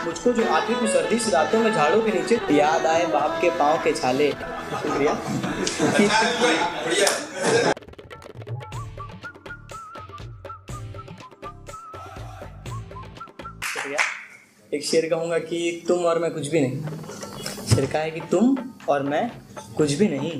मुझको जो आती तू सर्दी से रातों में झाड़ों के नीचे, याद आए बाप के पाँव के छाले। शुक्रिया। एक शेर कहूँगा कि तुम और मैं कुछ भी नहीं। शेर का है कि तुम और मैं कुछ भी नहीं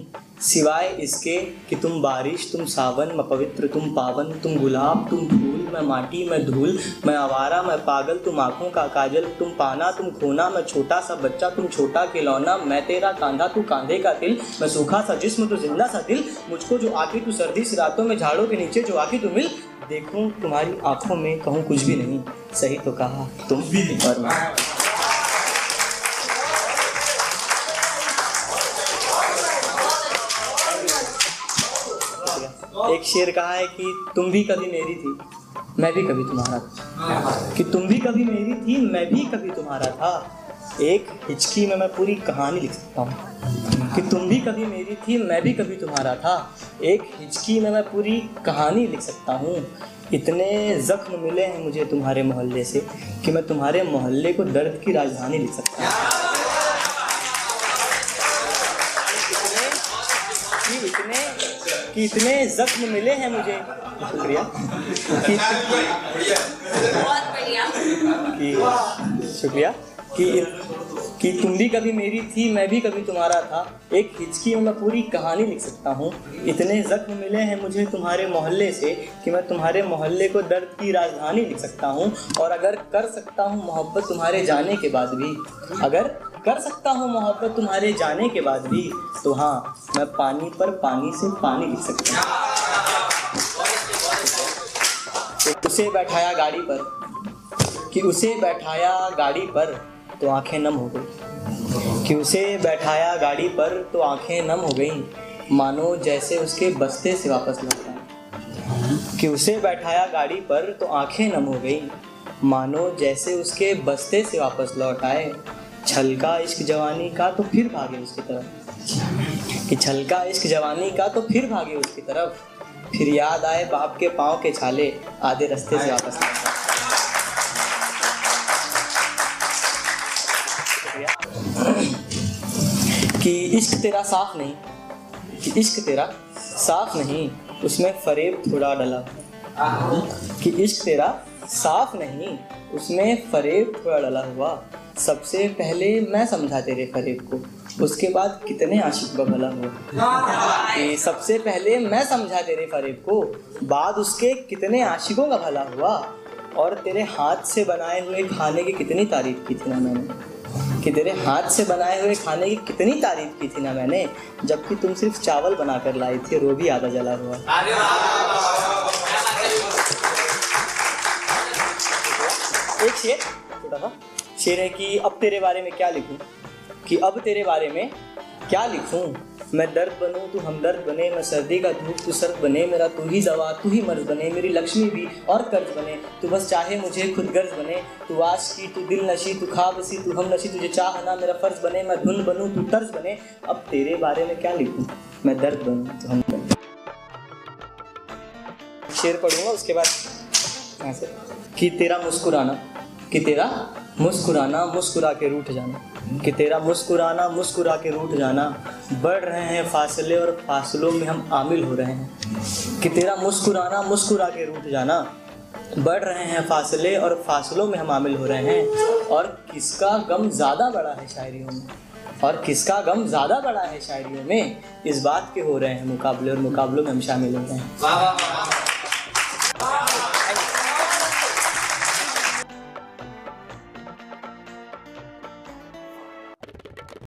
सिवाय इसके कि तुम बारिश, तुम सावन, मैं पवित्र, तुम पावन, तुम गुलाब, तुम फूल, मैं माटी, मैं धूल, मैं आवारा, मैं पागल, तुम आँखों का काजल, तुम पाना, तुम खोना, मैं छोटा सा बच्चा, तुम छोटा खिलौना, मैं तेरा कांधा, तू कांधे का तिल, मैं सूखा सा जिस्म, तू जिंदा सा दिल, मुझको जो आके तू सर्दी से रातों में झाड़ों के नीचे जो आके तू मिल, देखूं तुम्हारी आंखों में कहूँ कुछ भी नहीं, सही तो कहा तुम और मैं। एक शेर कहा है कि तुम भी कभी मेरी थी, मैं भी कभी तुम्हारा था, कि तुम भी कभी मेरी थी, मैं भी कभी तुम्हारा था, एक हिचकी में मैं पूरी कहानी लिख सकता हूँ। कि तुम भी कभी मेरी थी, मैं भी कभी तुम्हारा था, एक हिचकी में मैं पूरी कहानी लिख सकता हूँ। इतने जख्म मिले हैं मुझे तुम्हारे मोहल्ले से कि मैं तुम्हारे मोहल्ले को दर्द की राजधानी लिख सकता हूँ। इतने जख्म मिले हैं मुझे, शुक्रिया, शुक्रिया कि तुम भी कभी मेरी थी, मैं भी कभी तुम्हारा था, एक हिचकी में मैं पूरी कहानी लिख सकता हूँ। इतने जख्म मिले हैं मुझे तुम्हारे मोहल्ले से कि मैं तुम्हारे मोहल्ले को दर्द की राजधानी लिख सकता हूँ। और अगर कर सकता हूँ मोहब्बत तुम्हारे जाने के बाद भी, अगर कर सकता हूँ मोहब्बत तुम्हारे जाने के बाद भी, तो हाँ, मैं पानी पर पानी से पानी लिख सकता हूँ। उसे बैठाया गाड़ी पर, कि उसे बैठाया गाड़ी पर तो आंखें नम हो गई, कि उसे बैठाया गाड़ी पर तो आंखें नम हो गई, मानो जैसे उसके बस्ते से वापस लौटा। कि उसे बैठाया गाड़ी पर तो आंखें नम हो गई, मानो जैसे उसके बस्ते से वापस लौट आए। छलका इश्क जवानी का तो फिर भागे उसकी तरफ, कि छलका इश्क जवानी का तो फिर भागे उसकी तरफ, फिर याद आए बाप के पाँव के छाले, आधे रास्ते से वापस लौट आए। कि इश्क तेरा साफ नहीं, कि इश्क तेरा साफ नहीं, उसमें फरेब थोड़ा डला। कि इश्क तेरा साफ नहीं, उसमें फरेब थोड़ा डला हुआ। सबसे पहले मैं समझा तेरे फरेब को, उसके बाद कितने आशिक का भला हुआ। कि सबसे पहले मैं समझा तेरे फरेब को, बाद उसके कितने आशिकों का भला हुआ। और तेरे हाथ से बनाए हुए खाने की कितनी तारीफ की थी ना मैंने, कि तेरे हाथ से बनाए हुए खाने की कितनी तारीफ की थी ना मैंने, जबकि तुम सिर्फ चावल बनाकर लाई थी और वो भी आधा जला हुआ। एक शेर, छोटा सा शेर है कि अब तेरे बारे में क्या लिखूं, कि अब तेरे बारे में क्या लिखूं। मैं दर्द बनूं तू हमदर्द बने, मैं सर्दी का धूप तू सर्द बने, मेरा तू ही दवा तू ही मर्ज बने, मेरी लक्ष्मी भी और कर्ज बने, तू बस चाहे मुझे खुद गर्ज बने, तू आशिकी तू दिल नशी तू ख्वाबसी तू हम नशी, तुझे चाहना मेरा फर्ज बने, मैं धुन बनूं तू तर्ज बने। अब तेरे बारे में क्या लिखूं, मैं दर्द बनूं तू हमदर्द। शेर पढ़ूंगा उसके बाद यहाँ से, कि तेरा मुस्कुराना, कि तेरा मुस्कुराना मुस्कुरा के रूठ जाना, कि तेरा मुस्कुराना मुस्कुरा के रूठ जाना, बढ़ रहे हैं फासले और फासलों में हम आमिल हो रहे हैं। कि तेरा मुस्कुराना मुस्कुरा के रूठ जाना, बढ़ रहे हैं फासले और फासलों में हम आमिल हो रहे हैं। और किसका गम ज़्यादा बड़ा है शायरियों में, और किसका गम ज़्यादा बड़ा है शायरियों में, इस बात के हो रहे हैं मुकाबले और मुकाबलों में हम शामिल हो रहे हैं।